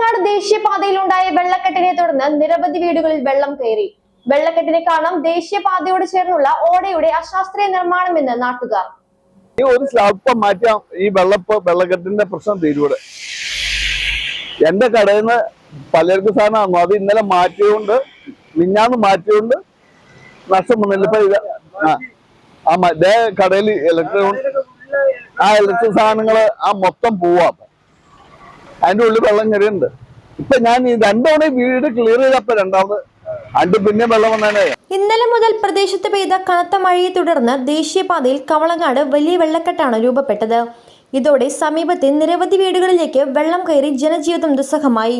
കവളങ്ങാട് ദേശീയപാതയിലുണ്ടായ വെള്ളക്കെട്ടിനെ തുടർന്ന് നിരവധി വീടുകളിൽ വെള്ളം കയറി. വെള്ളക്കെട്ടിന് കാരണം ദേശീയപാതയോട് ചേർന്നുള്ള ഓടയുടെ അശാസ്ത്രീയ നിർമ്മാണമെന്ന് നാട്ടുകാർ. ഈ ഒരു സ്ലാബ് മാറ്റാം, ഈ വെള്ളക്കെട്ടിന്റെ പ്രശ്നം തീരുവിടെ. എന്റെ കടയിൽ നിന്ന് പലർക്കും സാധനം അത് ഇന്നലെ മാറ്റിയോണ്ട് മിഞ്ഞാന്ന് മാറ്റിയോണ്ട് നഷ്ടം വന്നില്ല. ഇപ്പൊ ഇതേ കടയിൽ ഇലക്ട്രിക് സാധനങ്ങള് മൊത്തം പോവാ. അതിന്റെ ഉള്ളിൽ വെള്ളം കയറിയുണ്ട്. ഇപ്പൊ ഞാൻ ഈ രണ്ടോണ വീട് ക്ലിയർ ചെയ്തപ്പോ രണ്ടാമത് അതിന്റെ പിന്നെ വെള്ളം വന്നേ. ഇന്നലെ മുതൽ പ്രദേശത്ത് പെയ്ത കനത്ത മഴയെ തുടർന്ന് ദേശീയപാതയിൽ കവളങ്ങാട് വലിയ വെള്ളക്കെട്ടാണ് രൂപപ്പെട്ടത്. ഇതോടെ സമീപത്തെ നിരവധി വീടുകളിലേക്ക് വെള്ളം കയറി ജനജീവിതം ദുസ്സഹമായി.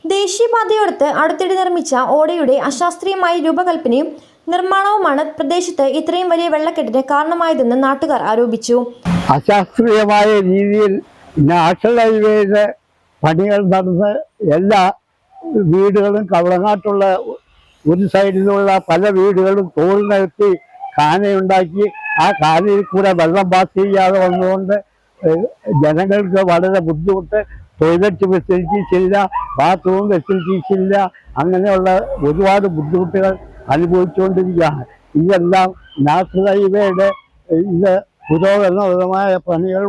ദേശീയപാതയോടത്ത് അടുത്തിടെ നിർമ്മിച്ച ഓടയുടെ അശാസ്ത്രീയമായ രൂപകൽപ്പനയും നിർമ്മാണവുമാണ് പ്രദേശത്ത് ഇത്രയും വലിയ വെള്ളക്കെട്ടിന് കാരണമായതെന്ന് നാട്ടുകാർ ആരോപിച്ചു. അശാസ്ത്രീയമായ രീതിയിൽ നാഷണൽ ഹൈവേയുടെ പണികൾ നടന്ന് എല്ലാ വീടുകളും കവളങ്ങാട്ടുള്ള ഒരു സൈഡിലുള്ള പല വീടുകളും തോളിനകത്തി കാനയുണ്ടാക്കി ആ കാനയിൽ കൂടെ വെള്ളം പാസ് ചെയ്യാതെ വന്നുകൊണ്ട് ജനങ്ങൾക്ക് വളരെ ബുദ്ധിമുട്ട്. ടോയ്ലറ്റ് ഫെസിലിറ്റീസ് ഇല്ല, ബാത്റൂം ഫെസിലിറ്റീസ് ഇല്ല, അങ്ങനെയുള്ള ഒരുപാട് ബുദ്ധിമുട്ടുകൾ അനുഭവിച്ചുകൊണ്ടിരിക്കുകയാണ്. ഇതെല്ലാം നാഷണൽ ഹൈവേയുടെ ഇത് പുരോഗമനപരമായ പണികൾ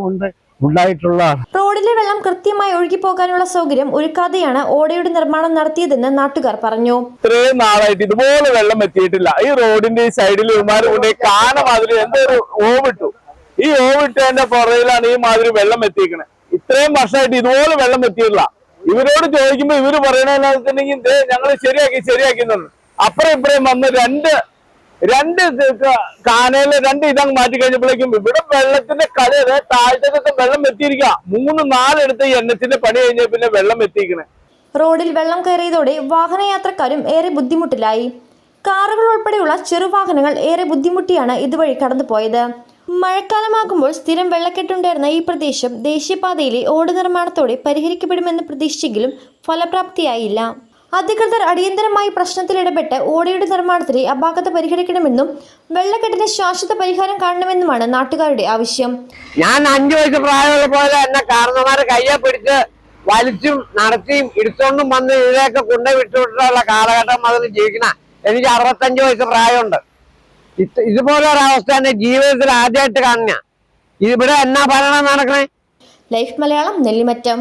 ഉണ്ടായിട്ടുള്ളതാണ്. റോഡിലെ വെള്ളം കൃത്യമായി ഒഴുകിപ്പോകാനുള്ള സൗകര്യം ഒരുക്കാതെയാണ് ഓടയുടെ നിർമ്മാണം നടത്തിയതെന്ന് നാട്ടുകാർ പറഞ്ഞു. ഇത്രയും നാളായിട്ട് ഇതുപോലെ വെള്ളം എത്തിയിട്ടില്ല. ഈ റോഡിന്റെ ഈ സൈഡിൽ കാന മാതിരി എന്തൊരു ഓവിട്ടു. ഈ ഓവിട്ടതിന്റെ പുറയിലാണ് ഈ മാതിരി വെള്ളം എത്തിക്കണേ. ഇത്രയും വർഷമായിട്ട് ഇതുപോലെ വെള്ളം എത്തിയിട്ടില്ല. ഇവരോട് ചോദിക്കുമ്പോ ഇവര് പറയണെന്നുണ്ടെങ്കിൽ ഞങ്ങൾ ശരിയാക്കി തന്നു. അപ്പുറം ഇപ്പുറം വന്ന് രണ്ട് കാനയില് ഇതങ്ങ് മാറ്റി കഴിഞ്ഞപ്പോഴേക്കും ഇവിടെ വെള്ളത്തിന്റെ കലയത് താഴത്തേക്കൊക്കെ വെള്ളം എത്തിയിരിക്കുക. 3-4 എടുത്ത് ഈ എണ്ണത്തിന്റെ പണി കഴിഞ്ഞ പിന്നെ വെള്ളം എത്തിക്കണേ. റോഡിൽ വെള്ളം കയറിയതോടെ വാഹനയാത്രക്കാരും ഏറെ ബുദ്ധിമുട്ടിലായി. കാറുകൾ ഉൾപ്പെടെയുള്ള ചെറുവാഹനങ്ങൾ ഏറെ ബുദ്ധിമുട്ടിയാണ് ഇതുവഴി കടന്നുപോയത്. മഴക്കാലമാകുമ്പോൾ സ്ഥിരം വെള്ളക്കെട്ടുണ്ടായിരുന്ന ഈ പ്രദേശം ദേശീയപാതയിലെ ഓട നിർമ്മാണത്തോടെ പരിഹരിക്കപ്പെടുമെന്ന് പ്രതീക്ഷിച്ചെങ്കിലും ഫലപ്രാപ്തിയായില്ല. അധികൃതർ അടിയന്തരമായി പ്രശ്നത്തിൽ ഇടപെട്ട് ഓടയുടെ നിർമ്മാണത്തിലെ അപാകത പരിഹരിക്കണമെന്നും വെള്ളക്കെട്ടിന് ശാശ്വത പരിഹാരം കാണണമെന്നുമാണ് നാട്ടുകാരുടെ ആവശ്യം. ഞാൻ 5 വയസ്സ് പ്രായമുള്ള പോലെ എന്നെ കാരണന്മാരെ കയ്യെ പിടിച്ച് വലിച്ചും നടത്തിയും ഇടുത്തോണ്ടും വന്ന് ഇതിലേക്ക് കൊണ്ടുപോയി വിട്ടുവിട്ടുള്ള കാലഘട്ടം അതിന് ജീവിക്കണ എനിക്ക് 65 വയസ്സ് പ്രായമുണ്ട്. ഇതുപോലെ ഒരവസ്ഥ എന്റെ ജീവിതത്തിൽ ആദ്യമായിട്ട് കാണുക. ഇവിടെ എന്നാ ഭരണം നടക്കണേ. ലൈഫ് മലയാളം, നെല്ലിമറ്റം.